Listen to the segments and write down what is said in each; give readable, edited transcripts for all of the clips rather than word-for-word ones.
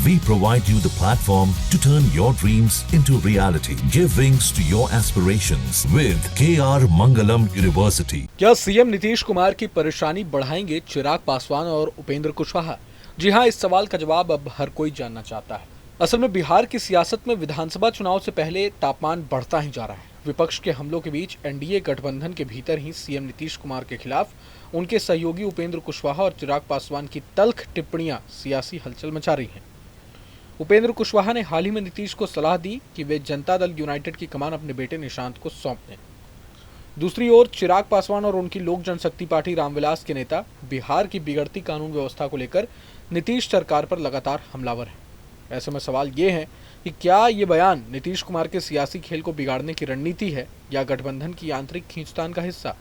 We provide you the platform to turn your dreams into reality. Give wings to your aspirations with KR Mangalam University. क्या CM Nitish Kumar की परेशानी बढ़ाएंगे चिराग पासवान और उपेंद्र कुशवाहा? जी हां, इस सवाल का जवाब अब हर कोई जानना चाहता है। असल में बिहार की सियासत में विधानसभा चुनाव से पहले तापमान बढ़ता ही जा रहा है। विपक्ष के हमलों के बीच एनडीए गठबंधन के भीतर ही सीएम नीतीश कुमार के खिलाफ उनके सहयोगी उपेंद्र कुशवाहा और चिराग पासवान की तल्ख टिप्पणियां सियासी हलचल मचा रही हैं। उपेंद्र कुशवाहा ने हाल ही में नीतीश को सलाह दी कि वे जनता दल यूनाइटेड की कमान अपने बेटे निशांत को सौंप दें। दूसरी ओर चिराग पासवान और उनकी लोक जनशक्ति पार्टी रामविलास के नेता बिहार की बिगड़ती कानून व्यवस्था को लेकर नीतीश सरकार पर लगातार हमलावर हैं। ऐसे में सवाल ये है कि क्या ये बयान नीतीश कुमार के सियासी खेल को बिगाड़ने की रणनीति है या गठबंधन की आंतरिक खींचतान का हिस्सा?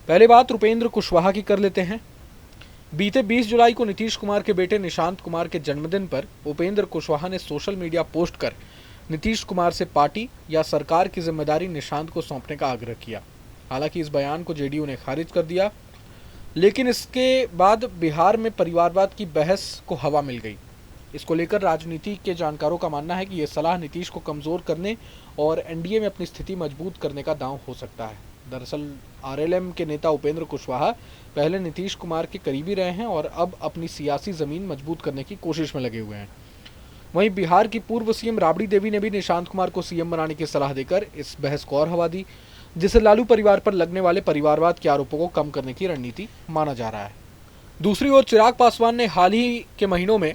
पहले बात उपेंद्र कुशवाहा की कर लेते हैं। बीते 20 जुलाई को नीतीश कुमार के बेटे निशांत कुमार के जन्मदिन पर उपेंद्र कुशवाहा ने सोशल मीडिया पोस्ट कर नीतीश कुमार से पार्टी या सरकार की जिम्मेदारी निशांत को सौंपने का आग्रह किया। हालांकि इस बयान को जेडीयू ने खारिज कर दिया, लेकिन इसके बाद बिहार में परिवारवाद की बहस को हवा मिल गई। इसको लेकर राजनीति के जानकारों का मानना है कि यह सलाह नीतीश को कमजोर करने और एनडीए में अपनी स्थिति मजबूत करने का दांव हो सकता है। दरअसल आरएलएम के नेता उपेंद्र कुशवाहा पहले नीतीश कुमार के करीबी रहे हैं और अब अपनी सियासी जमीन मजबूत करने की कोशिश में लगे हुए हैं। वहीं बिहार की पूर्व सीएम राबड़ी देवी ने भी निशांत कुमार को सीएम बनाने की सलाह देकर इस बहस को और हवा दी, जिसे लालू परिवार पर लगने वाले परिवारवाद के आरोपों को कम करने की रणनीति माना जा रहा है। दूसरी ओर चिराग पासवान ने हाल ही के महीनों में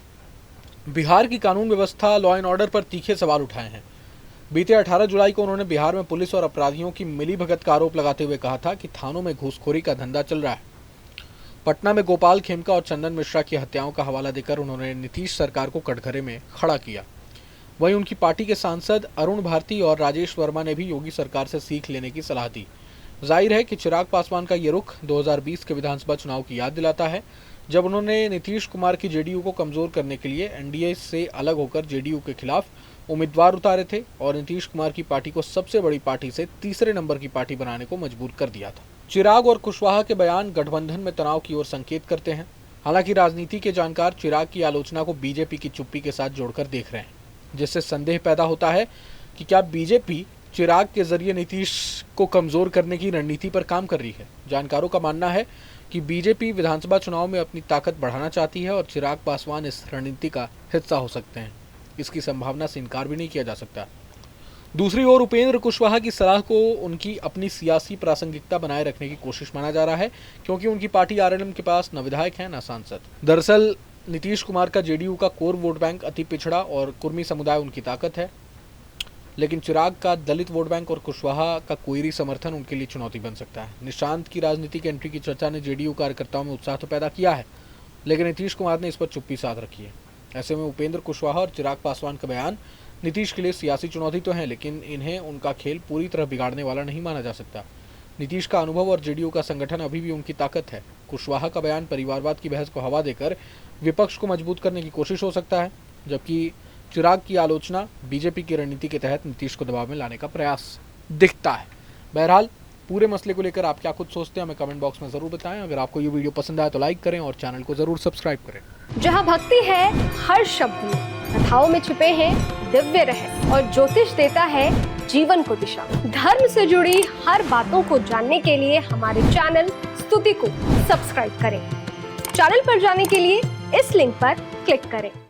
बिहार की कानून व्यवस्था, लॉ एंड ऑर्डर पर तीखे सवाल उठाए हैं। बीते 18 जुलाई को उन्होंने बिहार में पुलिस और अपराधियों की मिलीभगत का आरोप लगाते हुए कहा था कि थानों में घूसखोरी का धंधा चल रहा है। पटना में गोपाल खेमका और चंदन मिश्रा की हत्याओं का हवाला देकर उन्होंने नीतीश सरकार को कटघरे में खड़ा किया। वहीं उनकी पार्टी के सांसद अरुण भारती और राजेश वर्मा ने भी योगी सरकार से सीख लेने की सलाह दी। जाहिर है कि चिराग पासवान का ये रुख 2020 के विधानसभा चुनाव की याद दिलाता है, जब उन्होंने नीतीश कुमार की जेडीयू को कमजोर करने के लिए एनडीए से अलग होकर जेडीयू के खिलाफ उम्मीदवार उतारे थे और नीतीश कुमार की पार्टी को सबसे बड़ी पार्टी से तीसरे नंबर की पार्टी बनाने को मजबूर कर दिया था। चिराग और कुशवाहा के बयान गठबंधन में तनाव की ओर संकेत करते हैं। हालांकि राजनीति के जानकार चिराग की आलोचना को बीजेपी की चुप्पी के साथ जोड़कर देख रहे हैं, जिससे संदेह पैदा होता है कि क्या बीजेपी चिराग के जरिए नीतीश को कमजोर करने की रणनीति पर काम कर रही है। जानकारों का मानना है कि बीजेपी विधानसभा चुनाव में अपनी ताकत बढ़ाना चाहती है और चिराग पासवान इस रणनीति का हिस्सा हो सकते हैं। इसकी संभावना से इनकार भी नहीं किया जा सकता। दूसरी ओर उपेंद्र कुशवाहा की सलाह को उनकी अपनी सियासी प्रासंगिकता बनाए रखने की कोशिश माना जा रहा है, क्योंकि उनकी पार्टी आरएलएम के पास न विधायक है न सांसद। दरअसल नीतीश कुमार का जेडीयू का कोर वोट बैंक अति पिछड़ा और कुर्मी समुदाय उनकी ताकत है, लेकिन चिराग का दलित वोट बैंक और कुशवाहा का कोयरी समर्थन उनके लिए चुनौती बन सकता है। निशांत की राजनीतिक एंट्री की चर्चा ने जेडीयू कार्यकर्ताओं में उत्साह तो पैदा किया है, लेकिन नीतीश कुमार ने इस पर चुप्पी साध रखी है। ऐसे में उपेंद्र कुशवाहा और चिराग पासवान का बयान नीतीश के लिए सियासी चुनौती तो है, लेकिन इन्हें उनका खेल पूरी तरह बिगाड़ने वाला नहीं माना जा सकता। नीतीश का अनुभव और जेडीयू का संगठन अभी भी उनकी ताकत है। कुशवाहा का बयान परिवारवाद की बहस को हवा देकर विपक्ष को मजबूत करने की कोशिश हो सकता है, जबकि चिराग की आलोचना बीजेपी की रणनीति के तहत नीतीश को दबाव में लाने का प्रयास दिखता है। बहरहाल पूरे मसले को लेकर आप क्या कुछ सोचते हैं, हमें कमेंट बॉक्स में जरूर बताएं। अगर आपको ये वीडियो पसंद आया तो लाइक करें और चैनल को जरूर सब्सक्राइब करें। जहां भक्ति है हर शब्द में, कथाओं में छिपे हैं दिव्य रहस्य और ज्योतिष देता है जीवन को दिशा। धर्म से जुड़ी हर बातों को जानने के लिए हमारे चैनल स्तुति को सब्सक्राइब करें। चैनल पर जाने के लिए इस लिंक पर क्लिक करें।